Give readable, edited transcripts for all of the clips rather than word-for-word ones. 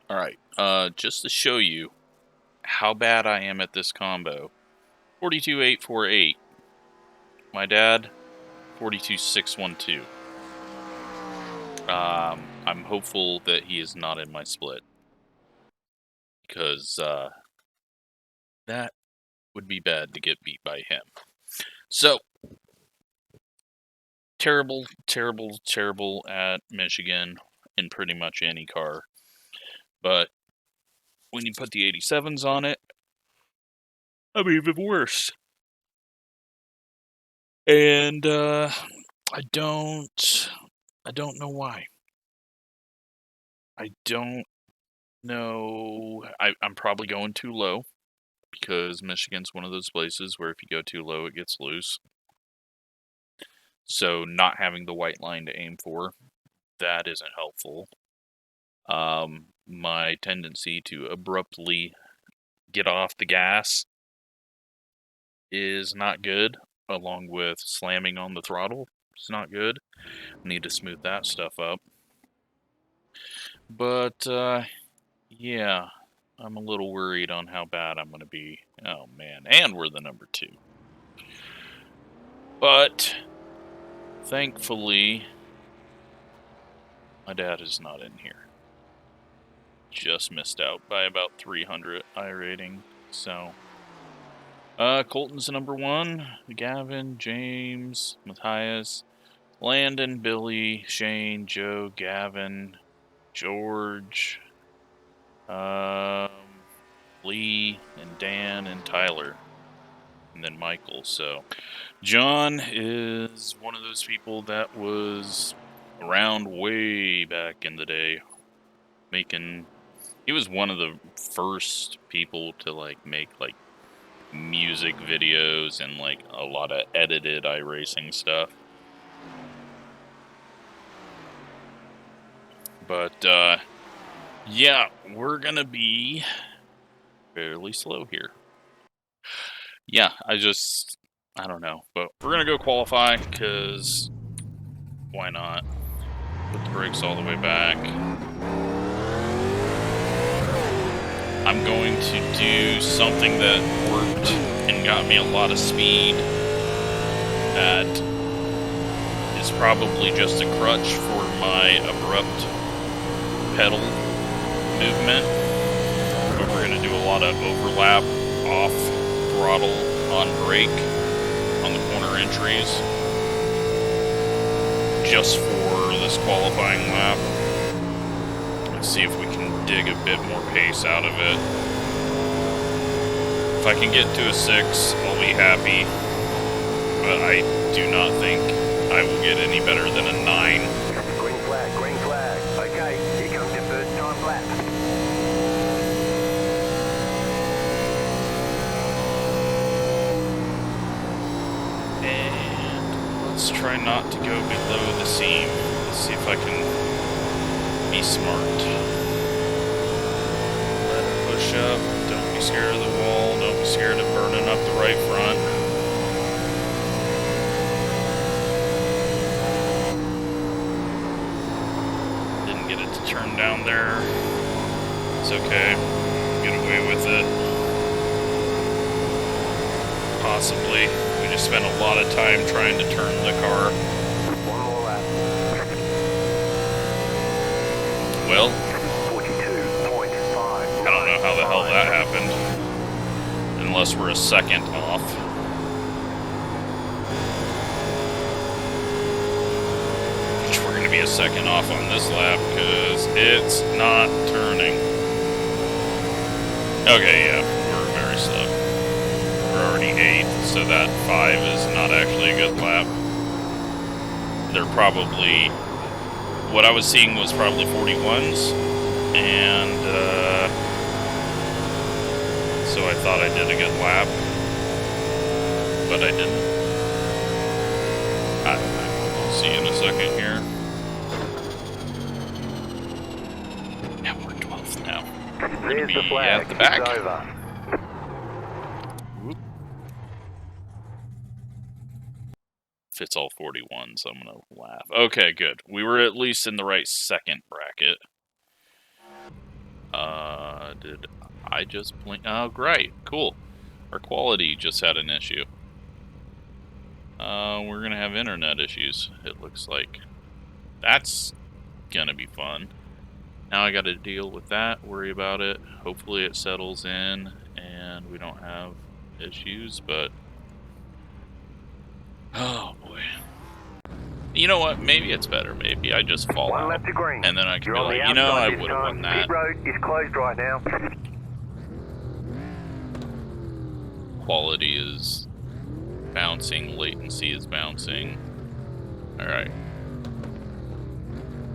Alright, just to show you how bad I am at this combo. 42.848. My dad, 42.612. I'm hopeful that he is not in my split. Because, that would be bad to get beat by him. So, terrible, terrible, terrible at Michigan in pretty much any car. But when you put the 87s on it, I'm even worse. And I don't know why. I don't know. I'm probably going too low because Michigan's one of those places where if you go too low, it gets loose. So not having the white line to aim for, that isn't helpful. My tendency to abruptly get off the gas is not good, along with slamming on the throttle. It's not good. I need to smooth that stuff up. But, yeah, I'm a little worried on how bad I'm going to be. Oh, man. And we're the number 2. But, thankfully, my dad is not in here. Just missed out by about 300 iRating, so... Colton's number 1. Gavin, James, Matthias, Landon, Billy, Shane, Joe, Gavin, George, Lee, and Dan, and Tyler, and then Michael. So, John is one of those people that was around way back in the day, he was one of the first people to, make, music videos and, a lot of edited iRacing stuff. But, yeah, we're gonna be fairly slow here. Yeah, I don't know. But we're gonna go qualify, because why not? Put the brakes all the way back. I'm going to do something that worked and got me a lot of speed that is probably just a crutch for my abrupt pedal movement. But we're going to do a lot of overlap, off throttle, on brake, on the corner entries, just for this qualifying lap. Let's see if we can dig a bit more pace out of it. If I can get to a 6, I'll be happy, but I do not think I will get any better than a 9. Green flag, green flag. Okay, here comes your first time lap. And let's try not to go below the seam. Let's see if I can be smart. Let it push up. Don't be scared of the wall. Don't be scared of burning up the right front. Didn't get it to turn down there. It's okay. Get away with it. Possibly. We just spent a lot of time trying to turn the car. One more lap. Well, 42.5. I don't know how the hell that happened. Unless we're a second off. Which we're going to be a second off on this lap because it's not turning. Okay, yeah, we're very slow. We're already 8th, so that 5 is not actually a good lap. They're probably... What I was seeing was probably 41s, and so I thought I did a good lap, but I didn't. I don't know. I'll see you in a second here. Yeah, we're 12th now. We're going to be at the back. Whoop. If it's all 41s, I'm going to laugh. Okay, good. We were at least in the right second bracket. Did I just blink? Oh, great. Cool. Our quality just had an issue. We're gonna have internet issues, it looks like. That's gonna be fun. Now I gotta deal with that, worry about it. Hopefully it settles in and we don't have issues, but... Oh, boy. You know what? Maybe it's better. Maybe I just fall One out. left to green. And then I can You're be on the like, you know, I outside this would have time. won that. Pit road is closed right now. Quality is bouncing, latency is bouncing. Alright.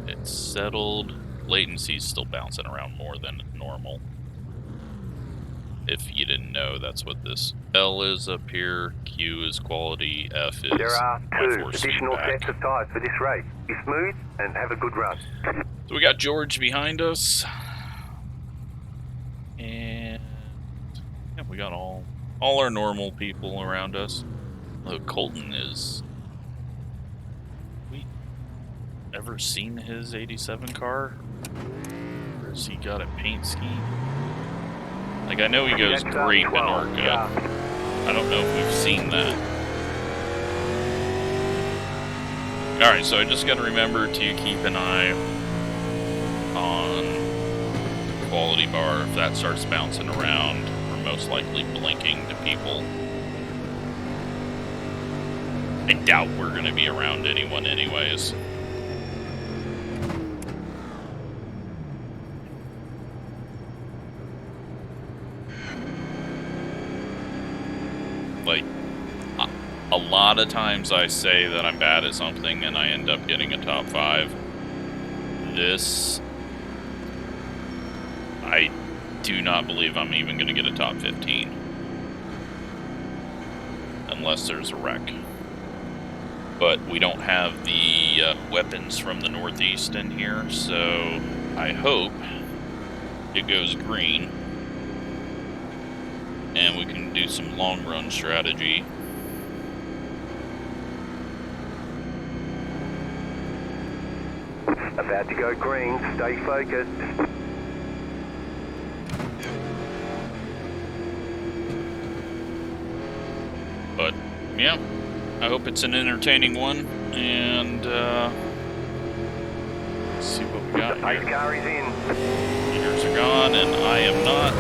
It's settled. Latency's still bouncing around more than normal. If you didn't know, that's what this L is up here. Q is quality. F is There are my 2 force additional feedback. sets of tyres for this race. Be smooth and have a good run. So we got George behind us. And yeah, we got all our normal people around us. Although Colton is... We ever seen his 87 car? Or has he got a paint scheme? Like, I know he goes That's grape in 12, Arca. yeah. I don't know if we've seen that. Alright, so I just gotta remember to keep an eye on the quality bar. If that starts bouncing around, we're most likely blinking to people. I doubt we're gonna be around anyone anyways. Like, a lot of times I say that I'm bad at something and I end up getting a top 5. This, I do not believe I'm even going to get a top 15. Unless there's a wreck. But we don't have the weapons from the Northeast in here, so I hope it goes green. And we can do some long run strategy. About to go green. Stay focused. But, yeah, I hope it's an entertaining one. And, let's see what we got The pace here. car is in. Meters are gone, and I am not.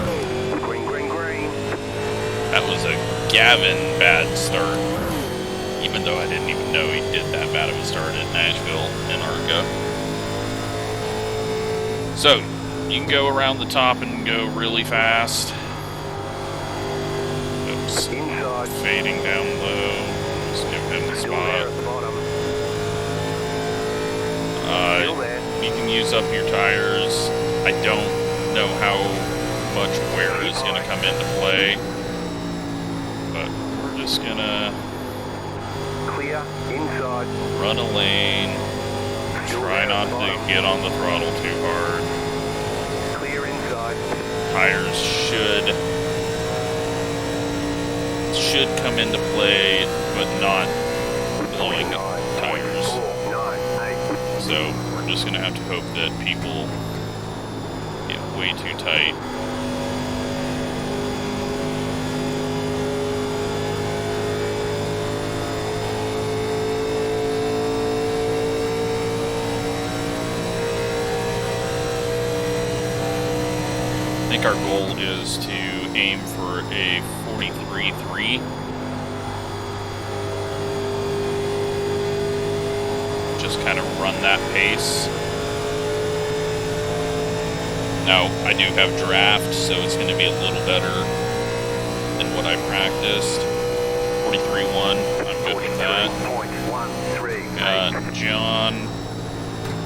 Green, green, green. That was a Gavin bad start. Even though I didn't even know he did that bad of a start at Nashville and Arca. So, you can go around the top and go really fast. Oops. Inside. Fading down low. Just give him the Still there spot. at the bottom. Still there. You can use up your tires. I don't know how much wear is going to come into play. But we're just going to Clear. Inside. run a lane. Still Try there not at the to bottom. get on the throttle too hard. Clear inside. Tires should come into play, but not blowing up tires. 49.8. So we're just gonna have to hope that people get way too tight. I think our goal is to aim for a 43.3. Just kind of run that pace. Now, I do have draft, so it's going to be a little better than what I practiced. 43.1, I'm good with that. 43.13. Got John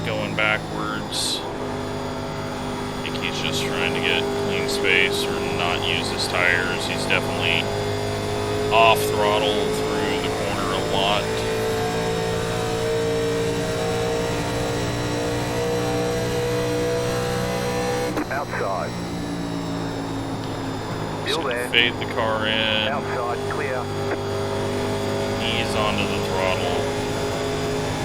going backwards. I think he's just trying to get clean space or not use his tires. He's definitely off throttle through the corner a lot. Outside. Just Still gonna there. fade the car in. Outside. Clear. Ease onto the throttle.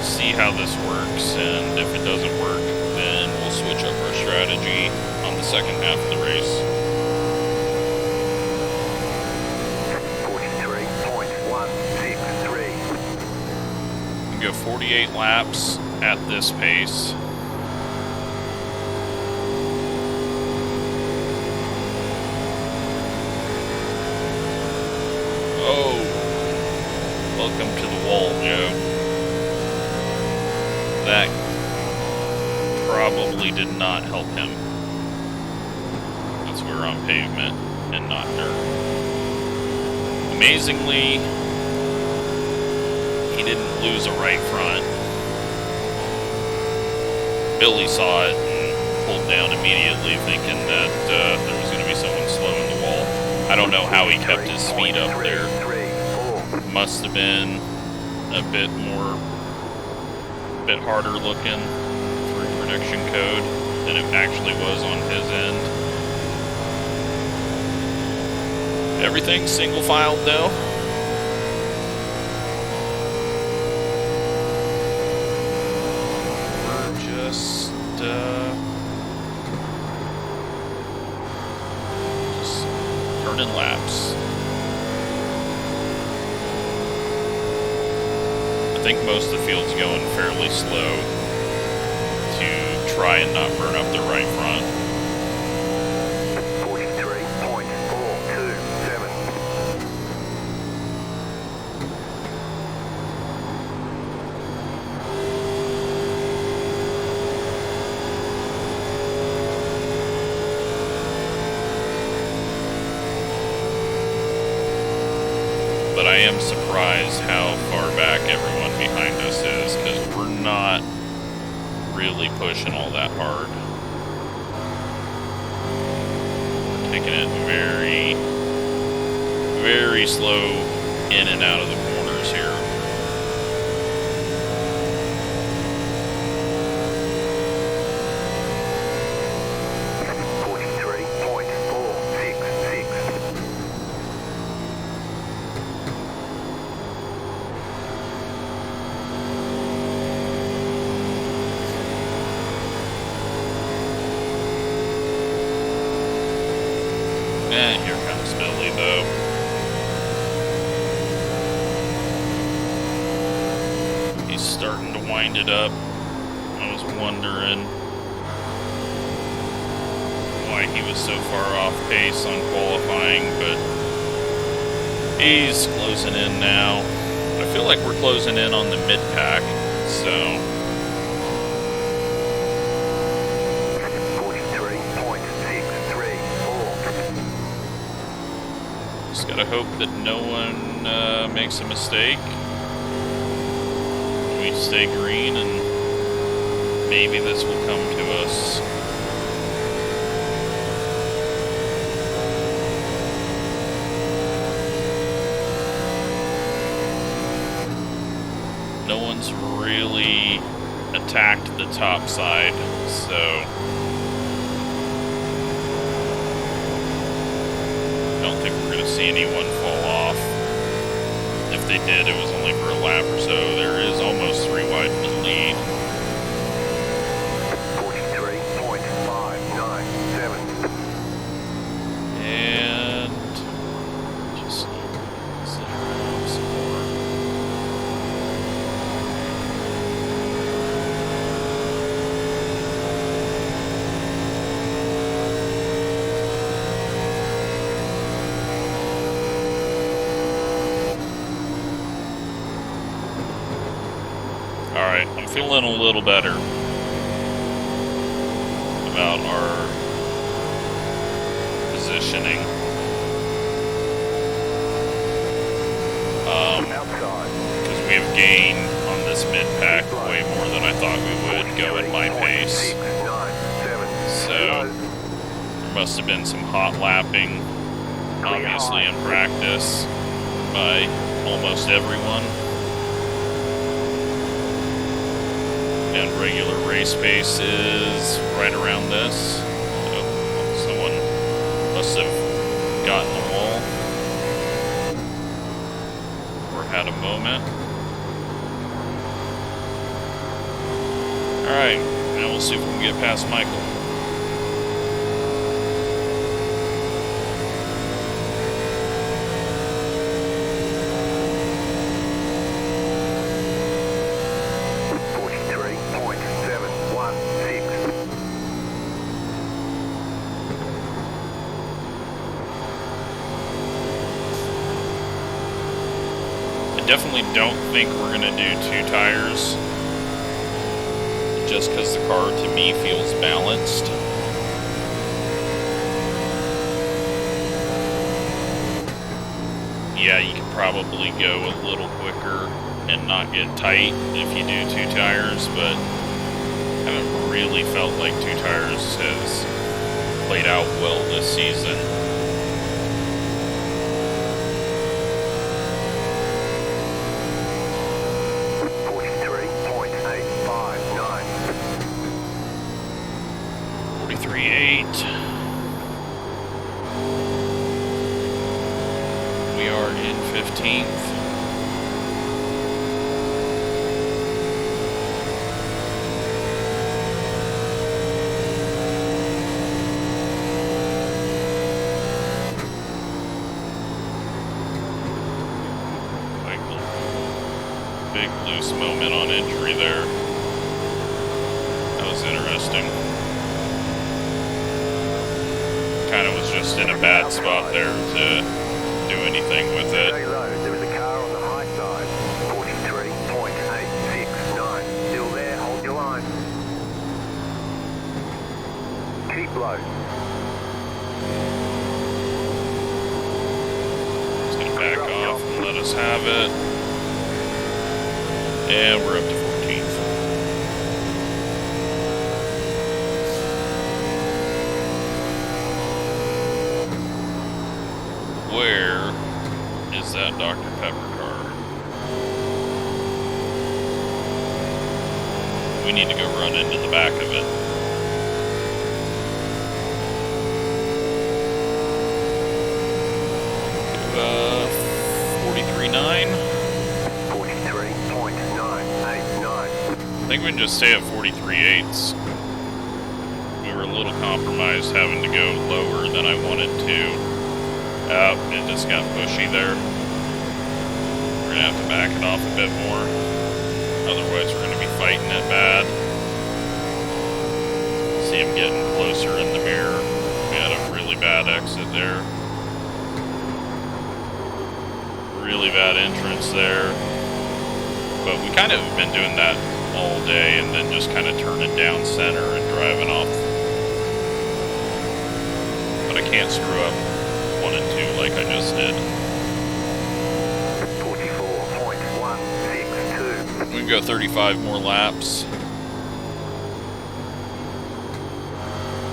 See how this works, and if it doesn't work, then we'll switch up our strategy on the second half of the race. 43.163. You can go 48 laps at this pace. Oh, welcome to the wall, Joe. That probably did not help him. That's we're on pavement and not dirt. Amazingly, he didn't lose a right front. Billy saw it and pulled down immediately, thinking that there was going to be someone slow in the wall. I don't know how he kept his speed up there. Must have been a bit harder looking through prediction code than it actually was on his end. Everything's single filed though. We're just turning laps. I think most of the field's going fairly slow to try and not burn up the right front. 43.427. But I am surprised how far back everyone behind us is, because we're not really pushing all that hard. We're taking it very, very slow in and out of the corners here. Here comes Billy, though. He's starting to wind it up. I was wondering why he was so far off pace on qualifying, but he's closing in now. I feel like we're closing in on the mid-pack, so... Gotta hope that no one makes a mistake. We stay green and maybe this will come to us. No one's really attacked the top side, so... see anyone fall off. If they did, it was only for a lap or so. There is almost 3 wide in the lead. 43.597. And just sit around some more. Alright, I'm feeling a little better about our positioning. Because we have gained on this mid-pack way more than I thought we would go at my pace. So, there must have been some hot lapping, obviously in practice, by almost everyone. And regular race pace is right around this. So someone must have gotten the wall or had a moment. Alright, now we'll see if we can get past Michael. definitely don't think we're gonna do 2 tires, just because the car to me feels balanced. Yeah, you could probably go a little quicker and not get tight if you do 2 tires, but I haven't really felt like 2 tires has played out well this season. We are in 15th. Big loose moment on entry there. That was interesting. Kind of was just in a bad spot there to do anything with it. Stay low. There was a car on the high side. 43.869. Still there. Hold your line. Keep low. Just gonna back off and let us have it. And we're up to 14th. Where is that Dr. Pepper car? We need to go run into the back of it. Uh, 43.9. 43.989. I think we can just stay at 43.8. We were a little compromised having to go lower than I wanted to. It just got pushy there. We're gonna have to back it off a bit more. Otherwise we're gonna be fighting it bad. See him getting closer in the mirror. We had a really bad exit there. Really bad entrance there. But we kind of have been doing that all day and then just kind of turning down center and driving off. But I can't screw up 1 and 2 like I just did. 44.162. We can go 35 more laps.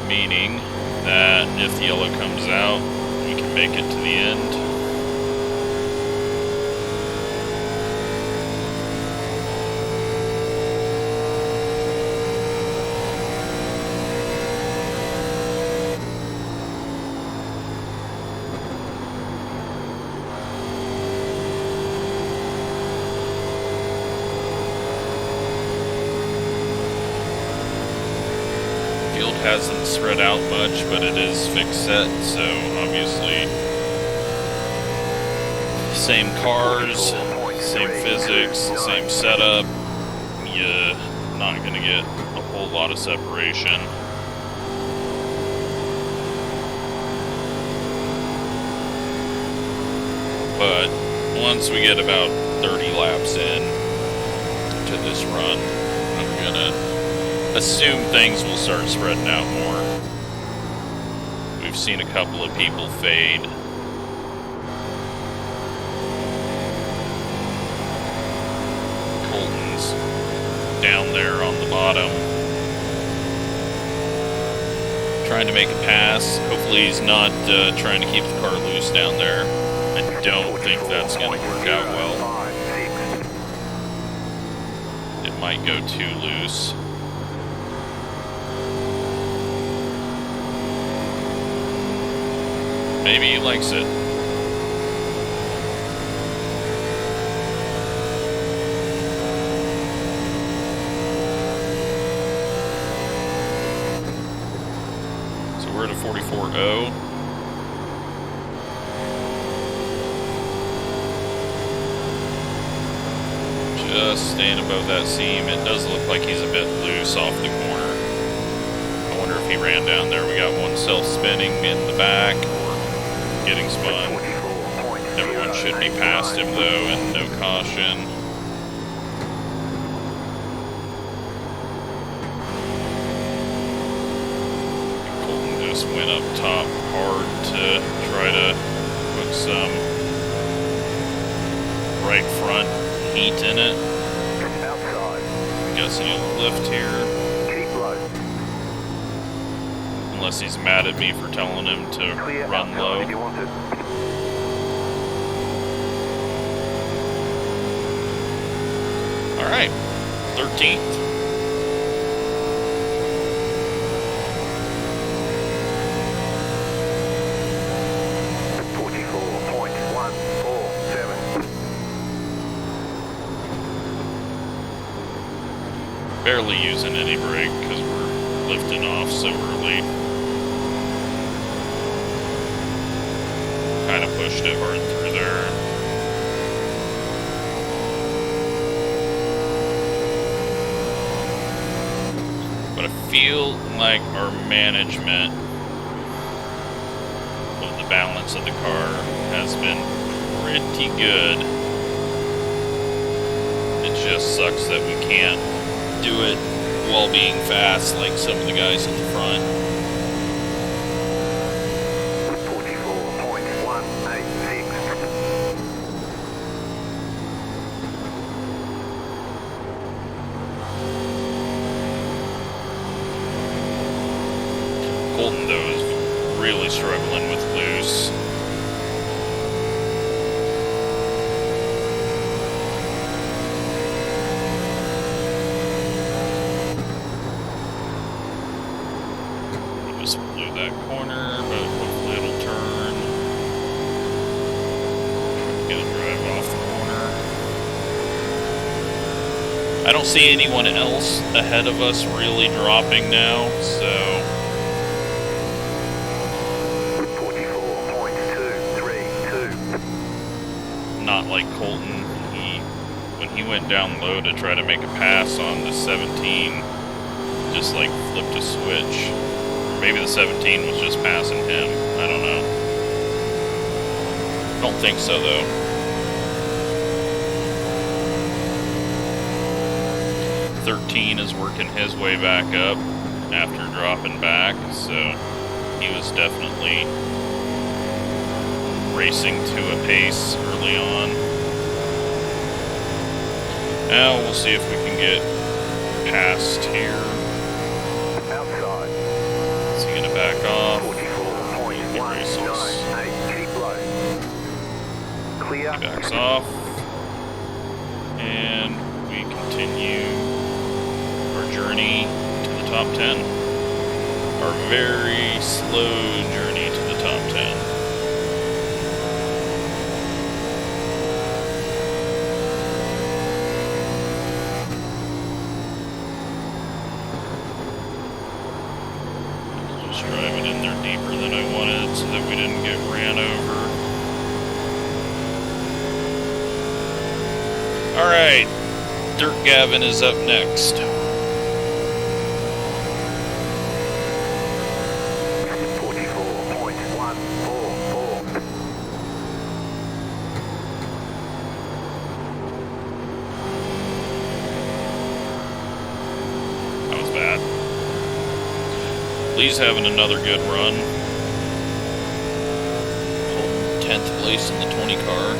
Meaning that if the yellow comes out, we can make it to the end. Hasn't spread out much, but it is fixed set, so obviously same cars, same physics, same setup. You're not gonna get a whole lot of separation. But once we get about 30 laps in to this run, I'm gonna assume things will start spreading out more. We've seen a couple of people fade. Colton's down there on the bottom, trying to make a pass. Hopefully he's not trying to keep the car loose down there. I don't think that's going to work out well. It might go too loose. Maybe he likes it. So we're at a 44.0. Just staying above that seam. It does look like he's a bit loose off the corner. I wonder if he ran down there. We got one self-spinning in the back. Getting spun. 44.7. Everyone should be past him, though, and no caution. Colton just went up top hard to try to put some right front heat in it. Outside. I'm guessing he'll lift here. Keep low. Unless he's mad at me for telling him to Clear run outside low. if you want it. Alright, 13th. Barely using any brake because we're lifting off so early. Kind of pushed it hard through there. But I feel like our management of the balance of the car has been pretty good. It just sucks that we can't do it while being fast like some of the guys in the front. 44.186. Colton, though, is really struggling with loose. That corner, but hopefully it'll turn. Gonna drive off the corner. I don't see anyone else ahead of us really dropping now, so 44.232. not like Colton. When he went down low to try to make a pass on the 17, just like flipped a switch. Maybe the 17 was just passing him. I don't know. Don't think so, though. 13 is working his way back up after dropping back, so he was definitely racing to a pace early on. Now we'll see if we can get past here. Outside. Back off. 44.198. Keep low. Clear. He backs off. And we continue our journey to the top 10. Our very slow journey to the top 10. Drive it in there deeper than I wanted so that we didn't get ran over. Alright, Dirt Gavin is up next. 44.144. That was bad. Lee's having another good run. Holding 10th place in the 20 car.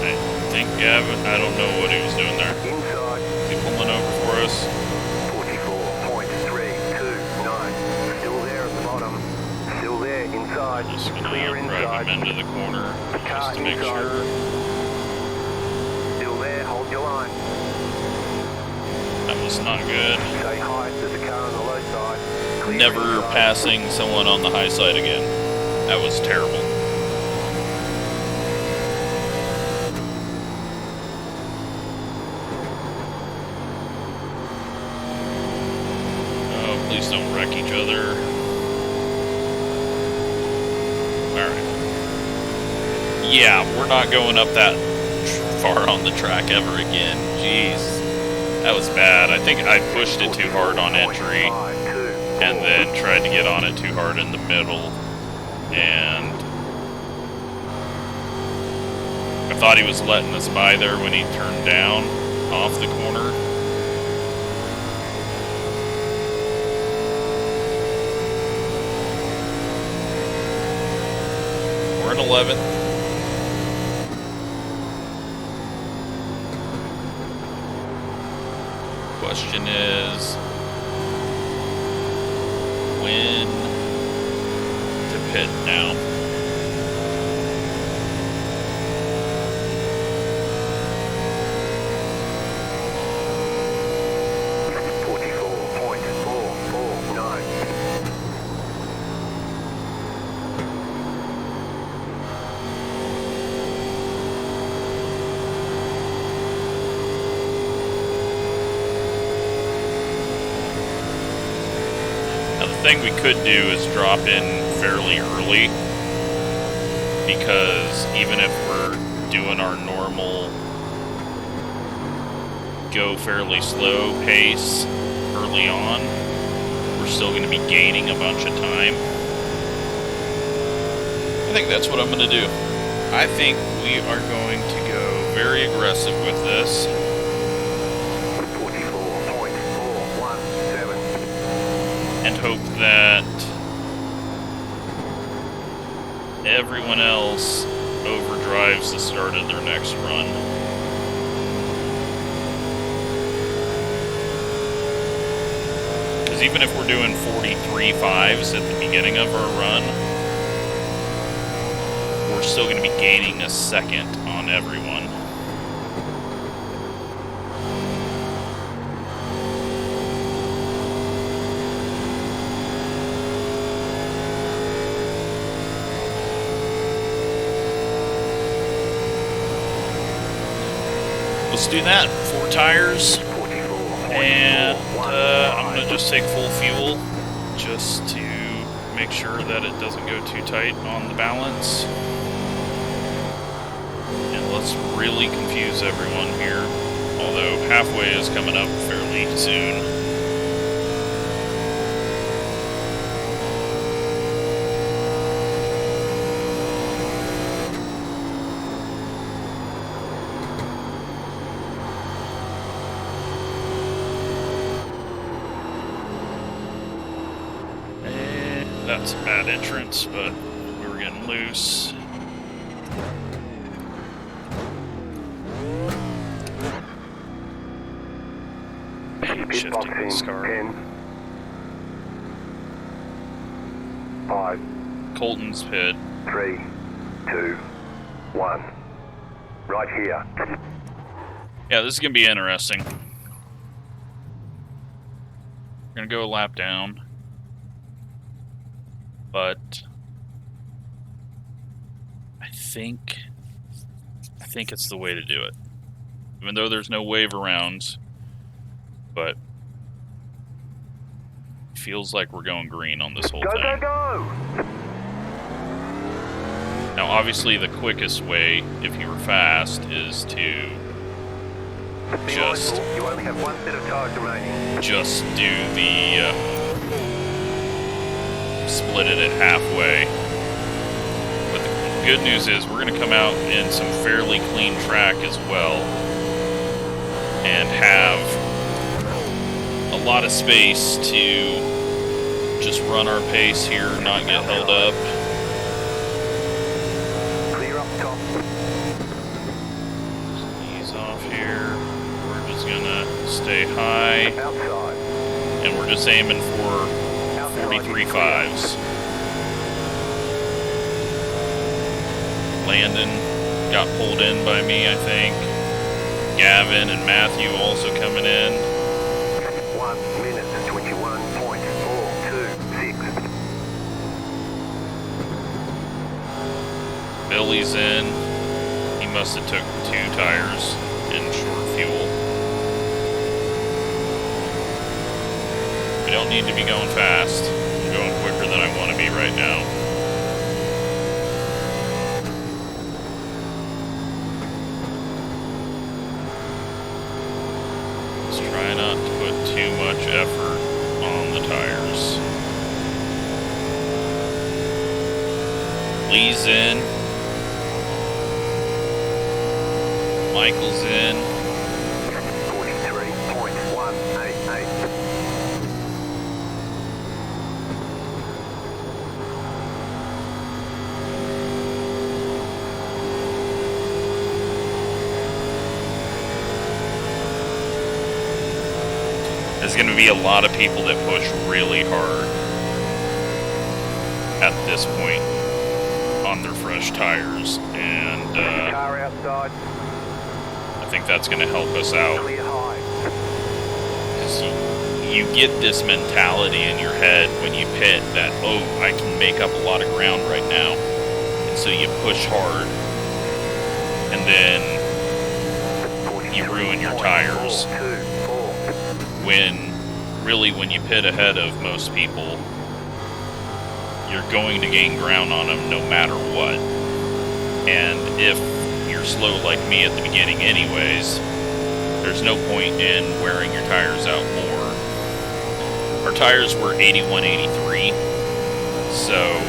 I think Gavin, I don't know what he was doing there. Inside. Is he pulling over for us? 44.329. Still there at the bottom. Still there inside. Just gonna Clear drive inside. him into the corner just to make inside. sure. Still there. Hold your line. That was not good. Stay high. There's a car on the low side. Clear Never inside. passing someone on the high side again. That was terrible. Oh, please don't wreck each other. Yeah, we're not going up that far on the track ever again. Jeez. That was bad. I think I pushed it too hard on entry and then tried to get on it too hard in the middle. And I thought he was letting us by there when he turned down off the corner. We're in 11th. Question is when to pit now. The thing we could do is drop in fairly early, because even if we're doing our normal go fairly slow pace early on, we're still going to be gaining a bunch of time. I think that's what I'm going to do. I think we are going to go very aggressive with this. And hope that everyone else overdrives the start of their next run. Because even if we're doing 43.5s at the beginning of our run, we're still going to be gaining a second on everyone. Let's do that. 4 tires, and I'm going to just take full fuel just to make sure that it doesn't go too tight on the balance. And let's really confuse everyone here, although halfway is coming up fairly soon. That's a bad entrance, but we were getting loose. Shifting this car. 10, 5, Colton's pit. 3, 2, 1. Right here. Yeah, this is going to be interesting. We're going to go a lap down. But I think it's the way to do it. Even though there's no wave around, but it feels like we're going green on this whole thing. Go, go, go! Now, obviously, the quickest way, if you were fast, is to just you only have 1 set of tires remaining. Just do the split it at halfway. But the good news is we're going to come out in some fairly clean track as well, and have a lot of space to just run our pace here, not get held up. Clear up top. Ease off here. We're just gonna stay high, Outside. and we're just aiming for 43.5s. Landon got pulled in by me, I think. Gavin and Matthew also coming in. 1 minute 21.426. Billy's in. He must have took 2 tires in short fuel. We don't need to be going fast. I'm going quicker than I want to be right now. Lee's in. Michael's in. 43.188. There's going to be a lot of people that push really hard at this point on their fresh tires, and Car outside. I think that's going to help us out. Clear high. Because you get this mentality in your head when you pit that, oh, I can make up a lot of ground right now, and so you push hard, and then you ruin your tires. When really, when you pit ahead of most people, you're going to gain ground on them no matter what. And if you're slow like me at the beginning anyways, there's no point in wearing your tires out more. Our tires were 81-83, so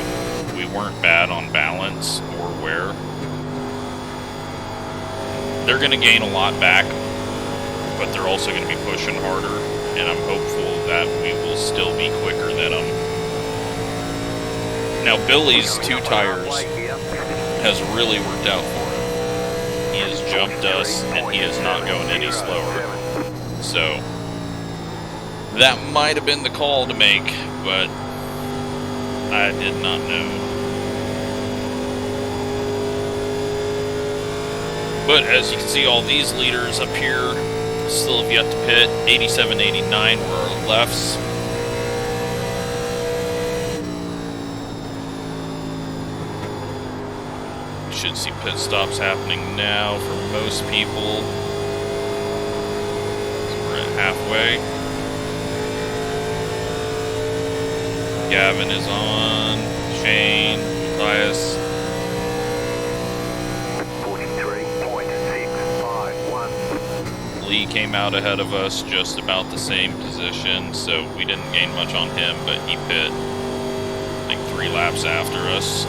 we weren't bad on balance or wear. They're going to gain a lot back, but they're also going to be pushing harder, and I'm hopeful that we will still be quicker than them. Now, Billy's 2 tires has really worked out for him. He has jumped us, and he is not going any slower. So, that might have been the call to make, but I did not know. But as you can see, all these leaders up here still have yet to pit. 87-89 were our lefts. We should see pit stops happening now for most people. So we're at halfway. Gavin is on. Shane, Matthias. 43.651. Lee came out ahead of us, just about the same position, so we didn't gain much on him, but he pit, I think, 3 laps after us.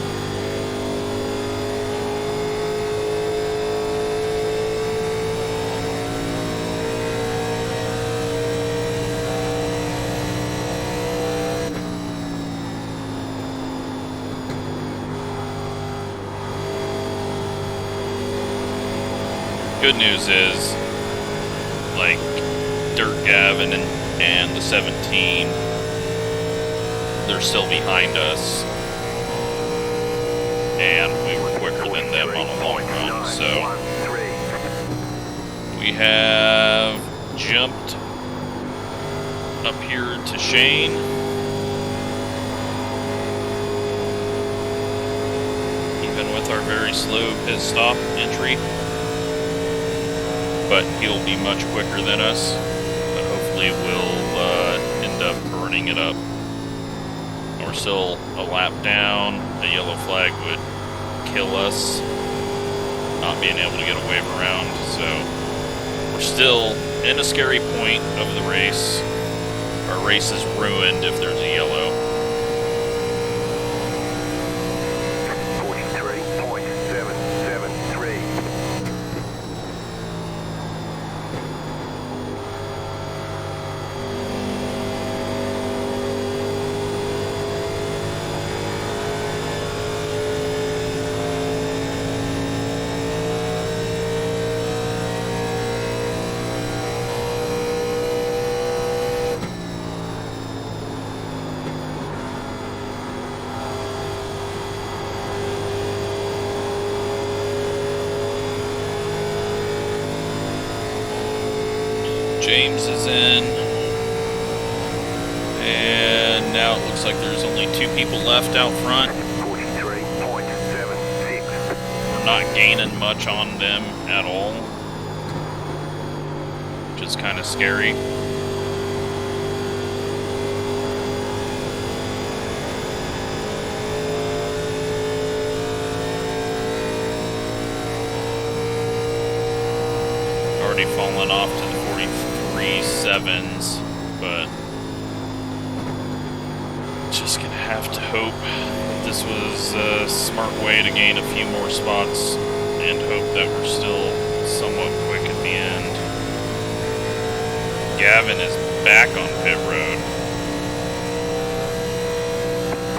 Good news is, like, Dirt Gavin and the 17, they're still behind us, and we were quicker than them on a long run, so we have jumped up here to Shane. Even with our very slow pit stop entry. But he'll be much quicker than us, but hopefully we'll end up burning it up. We're still a lap down. The yellow flag would kill us, not being able to get a wave around, so we're still in a scary point of the race. Our race is ruined if there's a yellow. 43.773. James is in, and now it looks like there's only 2 people left out front. 43.76. We're not gaining much on them at all, which is kind of scary. Already fallen off to the 43.7s, but it's just gonna have to hope that this was a smart way to gain a few more spots and hope that we're still somewhat quick at the end. Gavin is back on pit road.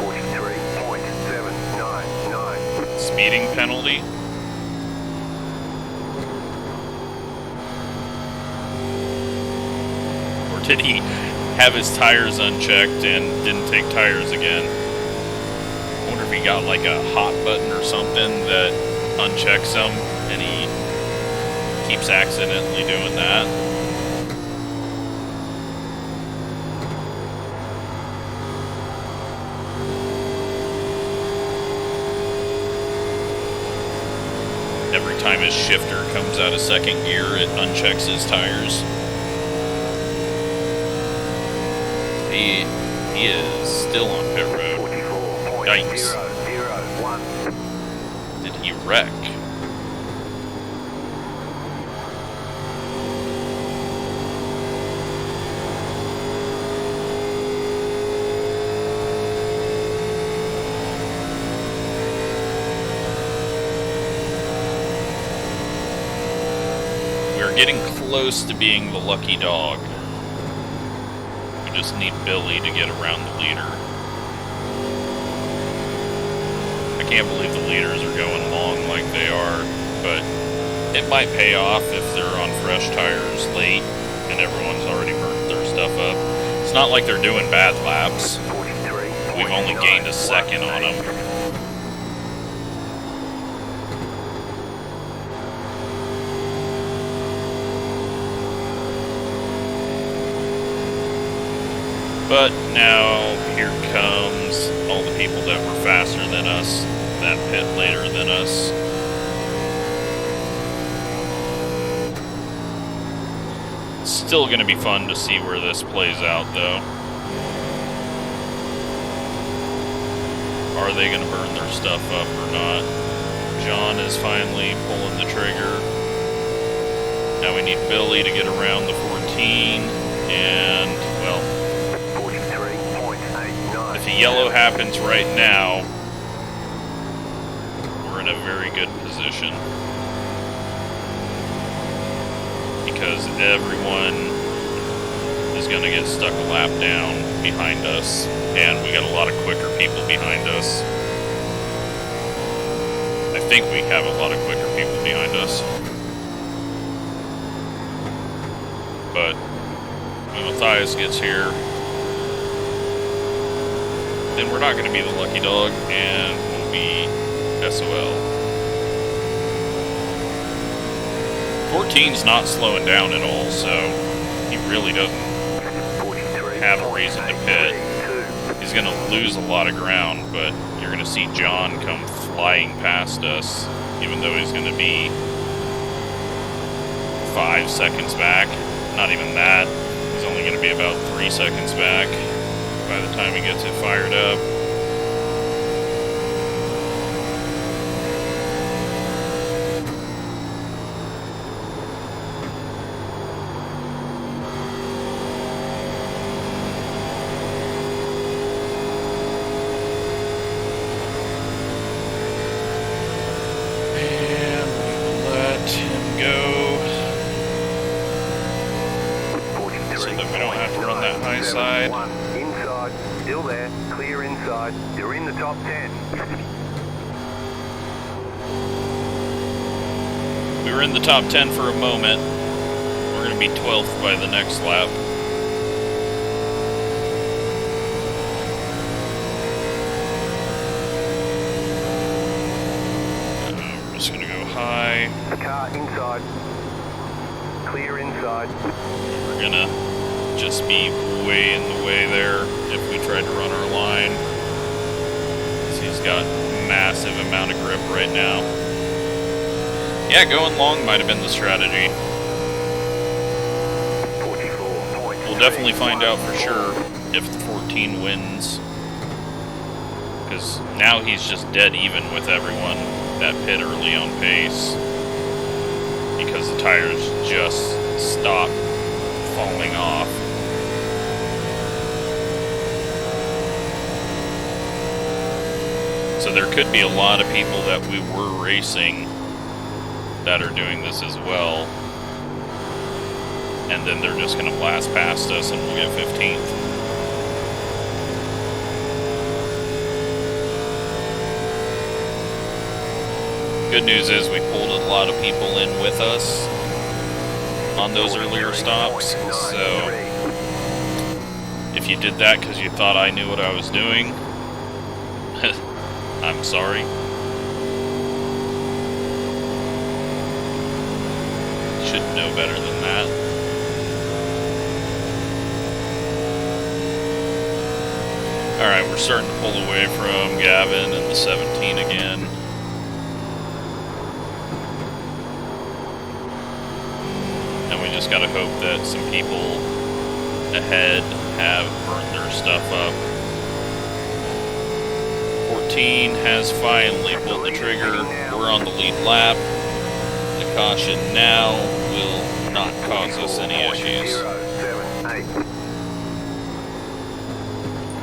43.799. Speeding penalty. Or did he have his tires unchecked and didn't take tires again? I wonder if he got like a hot button or something that unchecks him and he keeps accidentally doing that. Every time his shifter comes out of second gear, it unchecks his tires. He is still on pit road. Yikes. 44.001. Did he wreck? We're getting close to being the lucky dog. We just need Billy to get around the leader. I can't believe the leaders are going long like they are, but it might pay off if they're on fresh tires late and everyone's already burnt their stuff up. It's not like they're doing bad laps. We've only gained a second on them. But now, here comes all the people that were faster than us, that pit later than us. It's still going to be fun to see where this plays out, though. Are they going to burn their stuff up or not? John is finally pulling the trigger. Now we need Billy to get around the 14, and, well, if a yellow happens right now, we're in a very good position. Because everyone is going to get stuck a lap down behind us. And we got a lot of quicker people behind us. I think we have a lot of quicker people behind us. But when Matthias gets here, then we're not going to be the lucky dog, and we'll be SOL. 14's not slowing down at all, so he really doesn't have a reason to pit. He's going to lose a lot of ground, but you're going to see John come flying past us, even though he's going to be 5 seconds back. Not even that. He's only going to be about 3 seconds back by the time he gets it fired up. And we'll let him go so that we don't have to run that high side. Still there, clear inside. You're in the top 10. We were in the top 10 for a moment. We're going to be 12th by the next lap. We're just going to go high. Car inside. Clear inside. We're going to just be way in the way there if we tried to run our line. He's got massive amount of grip right now. Yeah, going long might have been the strategy. We'll definitely find out for sure if the 14 wins. Because now he's just dead even with everyone that pit early on pace. Because the tires just stop falling off. So there could be a lot of people that we were racing that are doing this as well. And then they're just going to blast past us and we'll get 15th. Good news is we pulled a lot of people in with us on those earlier stops. So if you did that because you thought I knew what I was doing, I'm sorry. Should know better than that. Alright, we're starting to pull away from Gavin and the 17 again. And we just gotta hope that some people ahead have burned their stuff up. 14 has finally pulled the trigger. We're on the lead lap. The caution now will not cause us any issues.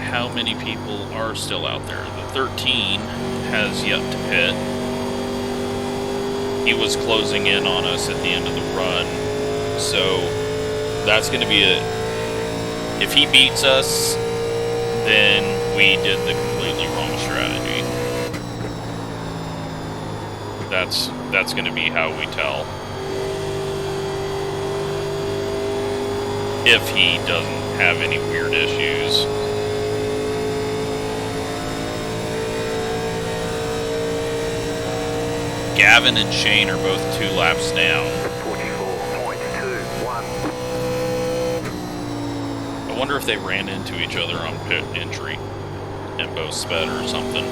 How many people are still out there? The 13 has yet to pit. He was closing in on us at the end of the run. So that's going to be if he beats us, then we did the completely wrong strategy. That's going to be how we tell. If he doesn't have any weird issues. Gavin and Shane are both 2 laps down. 44.21. I wonder if they ran into each other on pit entry and both sped or something.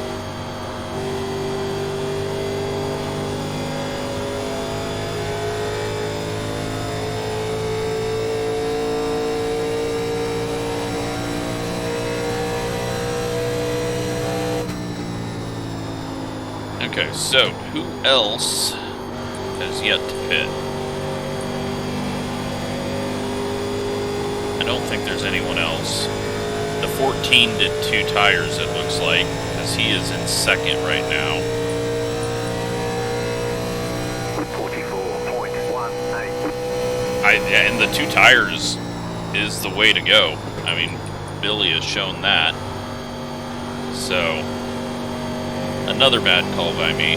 Okay, so who else has yet to pit? I don't think there's anyone else. The 14 did 2 tires, it looks like, because he is in second right now. 44.18. And the 2 tires is the way to go. I mean, Billy has shown that. So another bad call by me.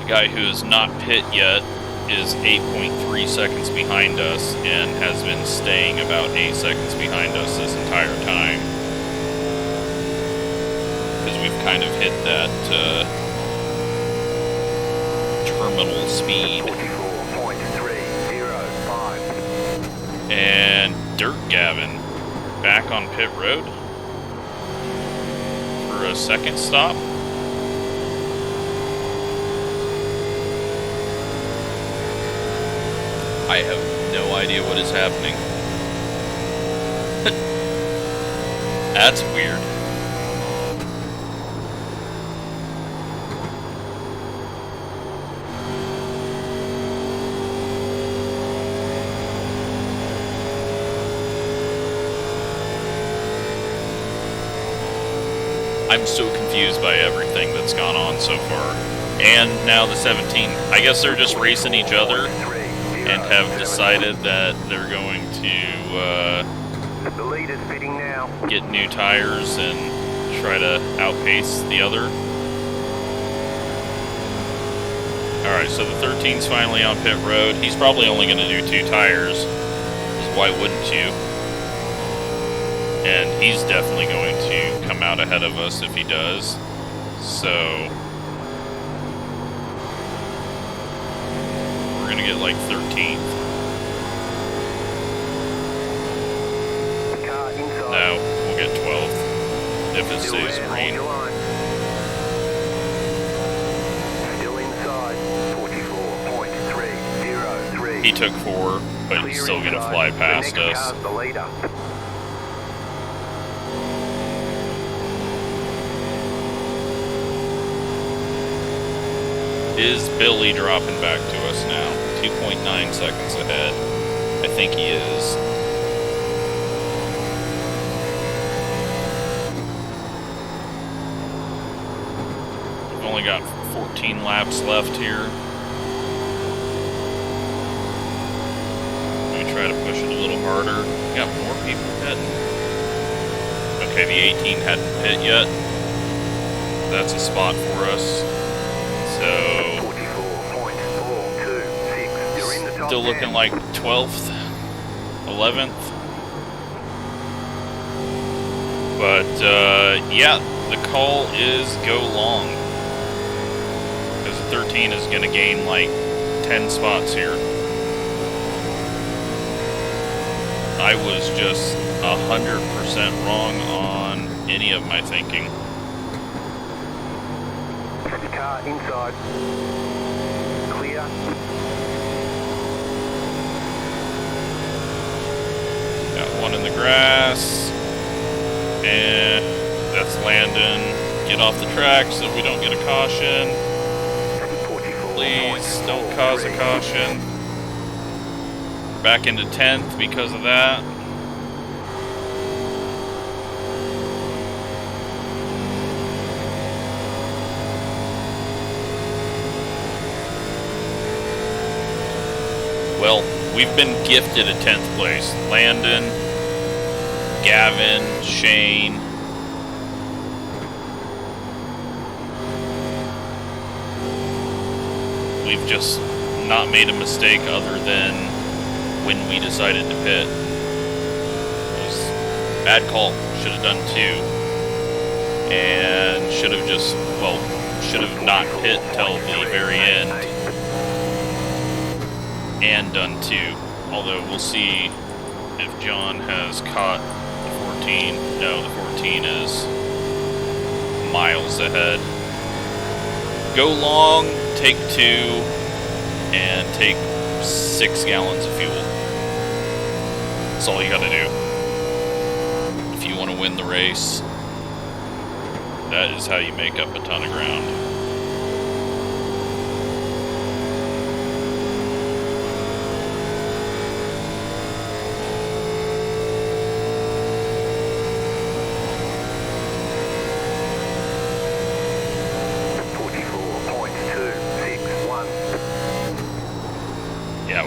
The guy who is not pit yet is 8.3 seconds behind us and has been staying about 8 seconds behind us this entire time. Because we've kind of hit that terminal speed. 44.305. And Dirt Gavin back on pit road for a second stop. I have no idea what is happening. That's weird. I'm so confused by everything that's gone on so far. And now the 17. I guess they're just racing each other and have decided that they're going to The leader's pitting now. get new tires and try to outpace the other. Alright, so the 13's finally on pit road. He's probably only going to do 2 tires, because why wouldn't you? And he's definitely going to come out ahead of us if he does. So we're going to get like 13th. Car inside. No, we'll get 12th if it Still stays there, green. hold your line. Still inside. 44.303. He took 4, but he's still going to fly past the next us. car's the leader. Is Billy dropping back to us now? 2.9 seconds ahead. I think he is. We've only got 14 laps left here. Let me try to push it a little harder. We got more people pitting. Okay, the 18 hadn't hit yet. That's a spot for us. So, 44.426. You're in the top still 10. looking like 12th, 11th. But, yeah, the call is go long. Because the 13 is going to gain like 10 spots here. I was just 100% wrong on any of my thinking. Car inside. Clear. Got one in the grass. And that's Landon. Get off the track so we don't get a caution. Please don't cause a caution. We're back into 10th because of that. Well, we've been gifted a 10th place. Landon, Gavin, Shane. We've just not made a mistake other than when we decided to pit. It was a bad call. Should have done 2. And should have just, well, should have not pit until the very end. And done 2. Although we'll see if John has caught the 14. No, the 14 is miles ahead. Go long, take 2, and take 6 gallons of fuel. That's all you gotta do. If you want to win the race, that is how you make up a ton of ground.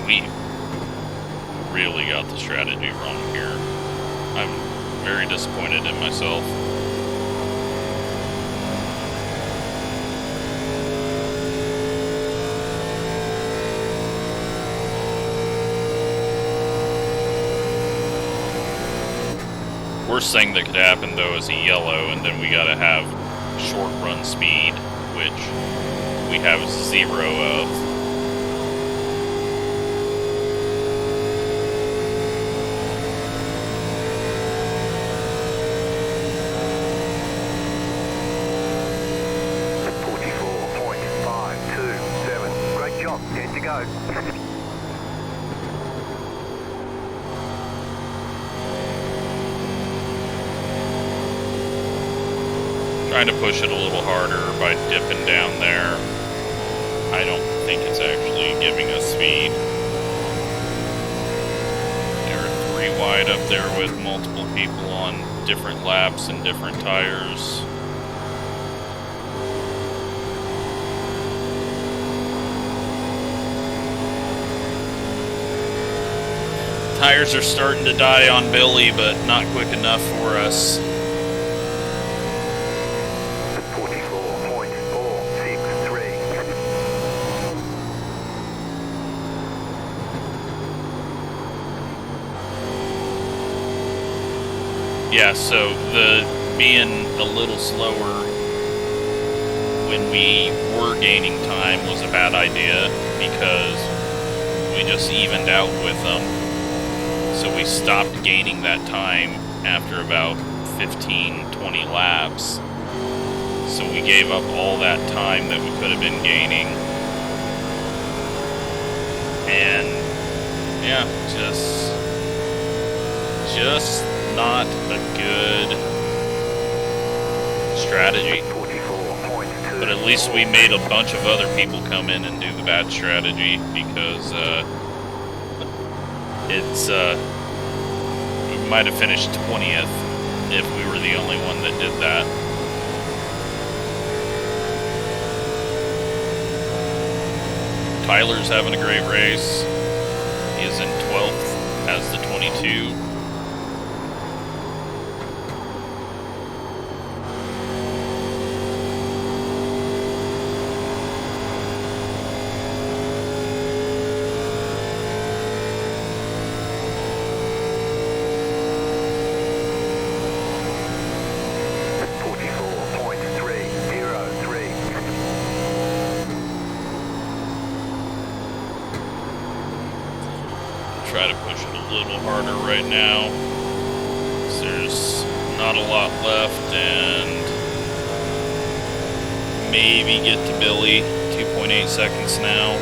We really got the strategy wrong here. I'm very disappointed in myself. Worst thing that could happen though is a yellow, and then we gotta have short run speed, which we have 0 of. Trying to push it a little harder by dipping down there. I don't think it's actually giving us speed. There are 3 wide up there with multiple people on different laps and different tires. Tires are starting to die on Billy, but not quick enough for us. 44.463. Yeah, so the being a little slower when we were gaining time was a bad idea because we just evened out with them. So we stopped gaining that time after about 15-20 laps. So we gave up all that time that we could have been gaining. And yeah, just not a good strategy. 44.2. But at least we made a bunch of other people come in and do the bad strategy, because we might have finished 20th if we were the only one that did that. Tyler's having a great race. He is in 12th as the 22. Try to push it a little harder right now, 'cause there's not a lot left, and maybe get to Billy. 2.8 seconds now.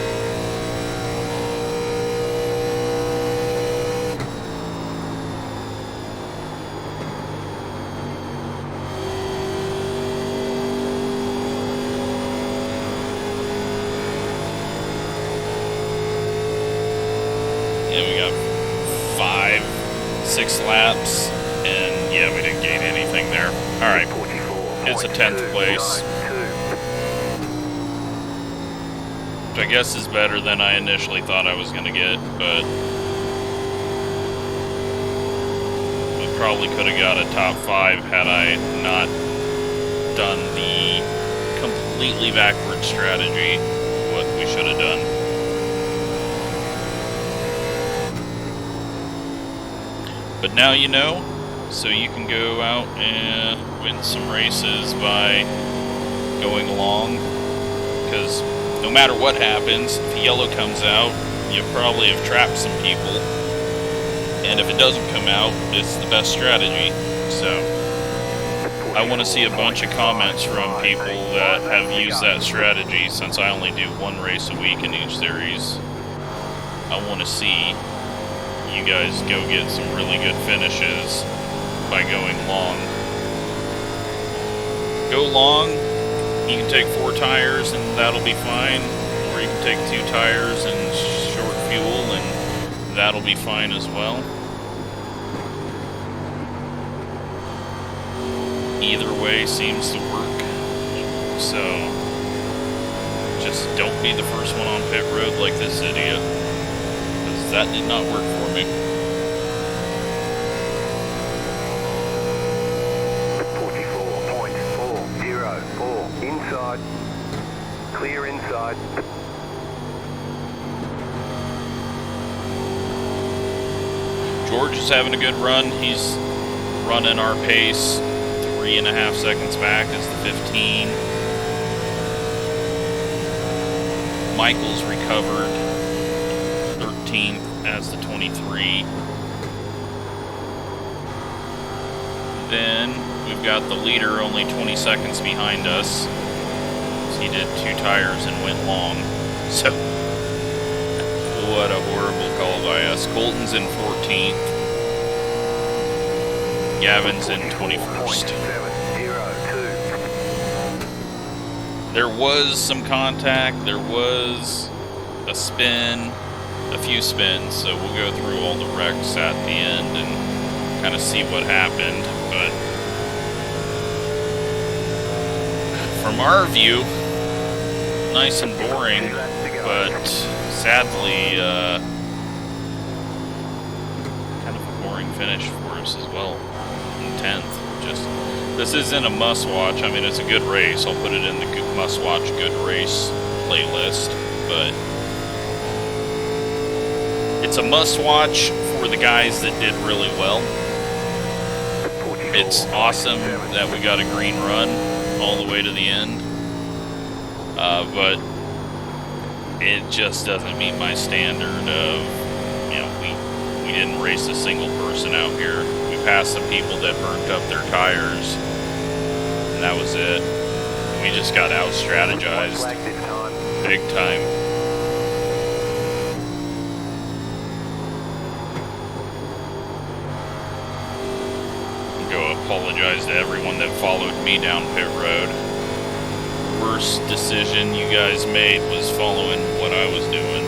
Yeah, we got 5-6 laps, and yeah, we didn't gain anything there. All right, it's a 10th place, which I guess is better than I initially thought I was going to get, but we probably could have got a top 5 had I not done the completely backward strategy, what we should have done. But now you know, so you can go out and win some races by going along, because no matter what happens, if yellow comes out, you probably have trapped some people, and if it doesn't come out, it's the best strategy. So I want to see a bunch of comments from people that have used that strategy, since I only do 1 race a week in each series. I want to see you guys go get some really good finishes by going long. Go long, you can take 4 tires and that'll be fine, or you can take 2 tires and short fuel and that'll be fine as well. Either way seems to work, so just don't be the first one on pit road like this idiot, because that did not work for me. 44.404 inside, clear inside. George is having a good run. He's running our pace. 3.5 seconds back is the 15. Michael's recovered 13th as the 23. Then we've got the leader only 20 seconds behind us. He did 2 tires and went long. So what a horrible call by us. Colton's in 14th. Gavin's in 21st. There was some contact, there was a spin, a few spins, so we'll go through all the wrecks at the end and kind of see what happened. But from our view, nice and boring, but sadly, kind of a boring finish for us as well. 10th. Just, this isn't a must-watch. I mean, it's a good race. I'll put it in the must-watch good race playlist, but it's a must-watch for the guys that did really well. It's awesome that we got a green run all the way to the end, but it just doesn't meet my standard of, you know, we didn't race a single person out here. Past some people that burnt up their tires, and that was it. We just got out strategized big time. Go apologize to everyone that followed me down pit road. worst decision you guys made was following what I was doing.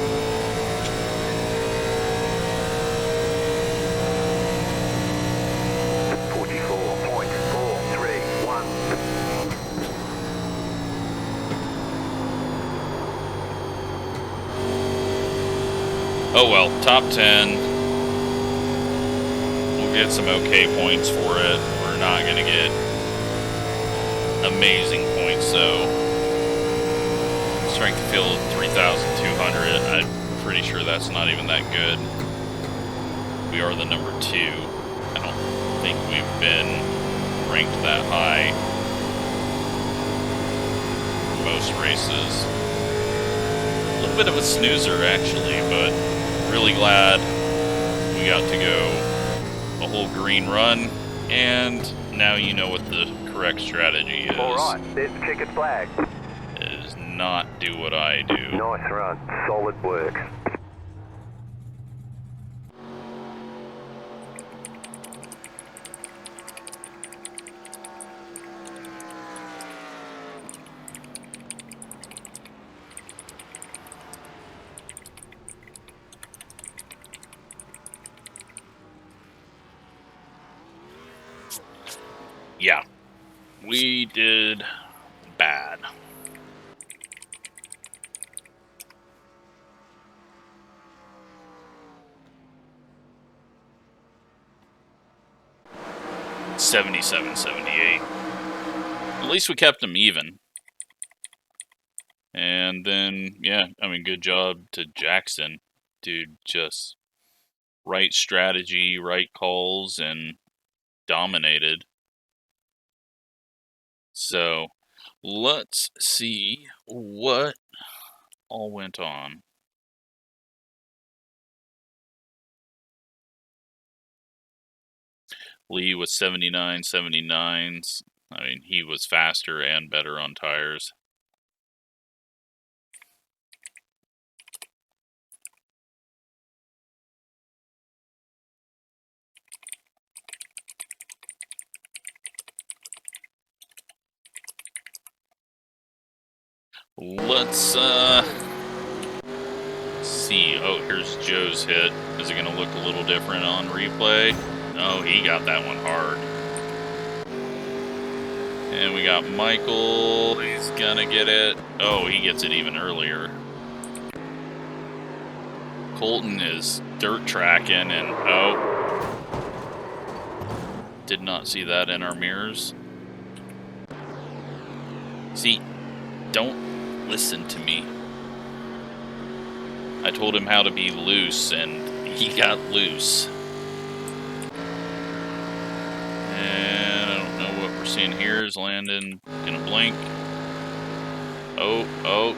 Oh well, top 10. We'll get some okay points for it. We're not going to get amazing points, though. Strength of field 3,200. I'm pretty sure that's not even that good. We are the number 2. I don't think we've been ranked that high for most races. A little bit of a snoozer, actually, but really glad we got to go a whole green run, and now you know what the correct strategy is. Alright, there's the checkered flag. Is not do what I do. Nice run, solid work. Yeah, we did bad. $77.78. At least we kept them even. And then, yeah, I mean, good job to Jackson. Dude, just right strategy, right calls, and dominated. So, let's see what all went on. Lee was 79.79s. I mean, he was faster and better on tires. Let's see. Oh, here's Joe's hit. Is it going to look a little different on replay? Oh, he got that one hard. And we got Michael. He's going to get it. Oh, he gets it even earlier. Colton is dirt tracking, and oh. Did not see that in our mirrors. See, don't listen to me. I told him how to be loose, and he got loose. And I don't know what we're seeing here. Is Landon gonna blink? Oh,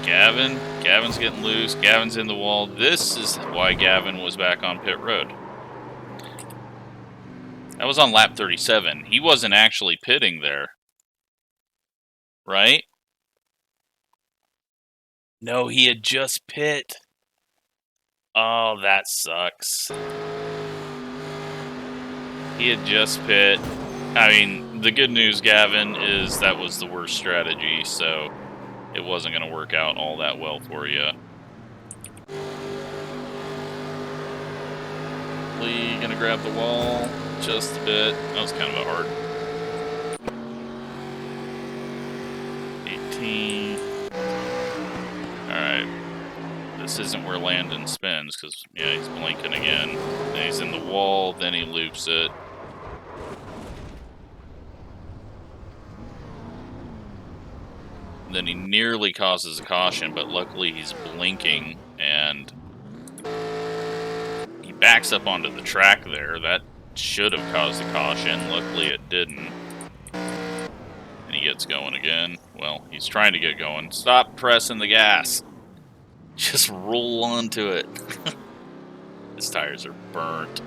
Gavin. Gavin's getting loose. Gavin's in the wall. This is why Gavin was back on pit road. That was on lap 37. He wasn't actually pitting there. Right? No, he had just pit. Oh, that sucks. He had just pit. I mean, the good news, Gavin, is that was the worst strategy, so it wasn't going to work out all that well for you. Lee going to grab the wall just a bit. That was kind of a hard. 18. Alright. This isn't where Landon spins, because, yeah, he's blinking again. Then he's in the wall, then he loops it. Then he nearly causes a caution, but luckily he's blinking, and he backs up onto the track there. That should have caused a caution. Luckily it didn't. And he gets going again. Well, he's trying to get going. Stop pressing the gas. Just roll onto it. His tires are burnt.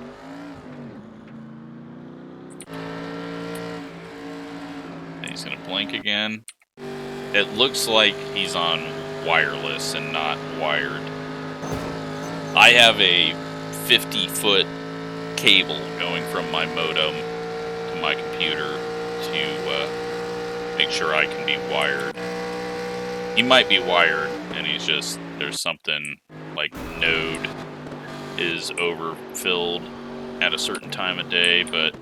And he's going to blink again. It looks like he's on wireless and not wired. I have a 50-foot cable going from my modem to my computer to make sure I can be wired. He might be wired, and he's just, there's something like node is overfilled at a certain time of day, but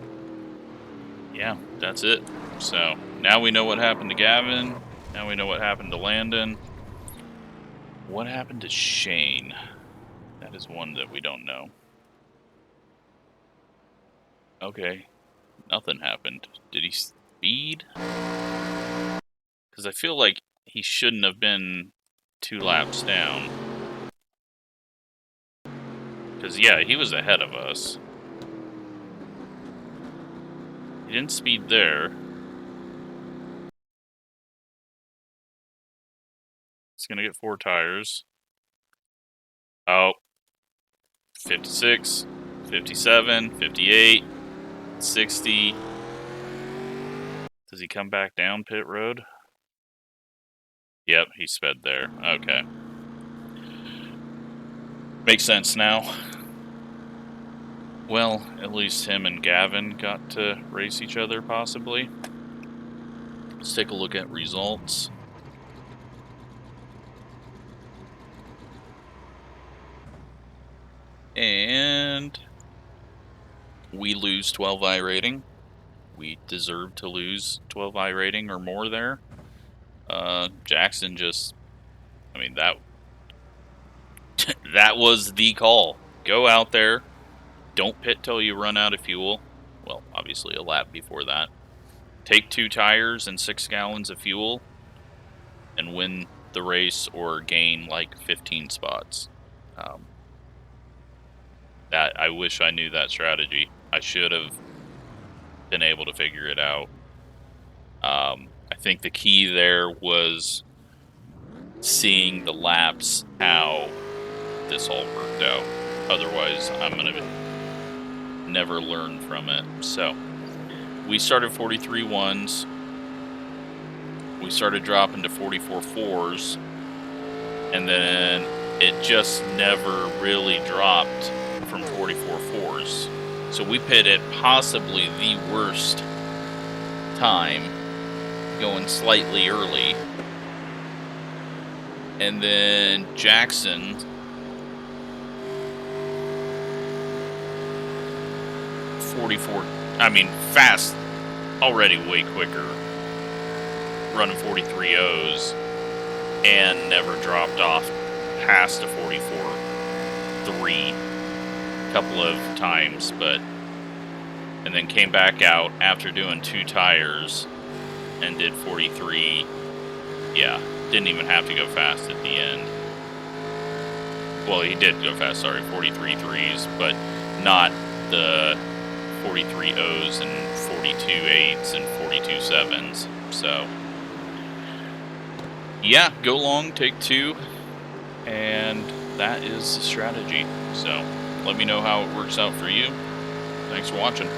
yeah, that's it. So now we know what happened to Gavin. Now we know what happened to Landon. What happened to Shane? That is one that we don't know. Okay, nothing happened. Did he speed? Because I feel like he shouldn't have been 2 laps down. Because, yeah, he was ahead of us. He didn't speed there. He's going to get 4 tires. Oh. 56, 57, 58, 60. Does he come back down pit road? Yep, he sped there. Okay. Makes sense now. Well, at least him and Gavin got to race each other, possibly. Let's take a look at results. And we lose 12 iRating. We deserve to lose 12 iRating or more there. Jackson just, I mean, that was the call. Go out there. Don't pit till you run out of fuel. Well, obviously a lap before that. Take 2 tires and 6 gallons of fuel and win the race or gain like 15 spots. That I wish I knew that strategy. I should have been able to figure it out. I think the key there was seeing the laps how this all worked out. Otherwise, I'm going to never learn from it. So, we started 43 ones. We started dropping to 44 fours. And then it just never really dropped from 44 fours. So we pitted possibly the worst time, going slightly early. And then Jackson fast, already way quicker, running 43 O's, and never dropped off past a 44.3 a couple of times, and then came back out after doing 2 tires and did 43. Yeah, didn't even have to go fast at the end. Well, he did go fast, sorry, 43 threes, but not the 43 O's and 42 8s and 42 7s. So, yeah, go long, take 2, and that is the strategy. So, let me know how it works out for you. Thanks for watching.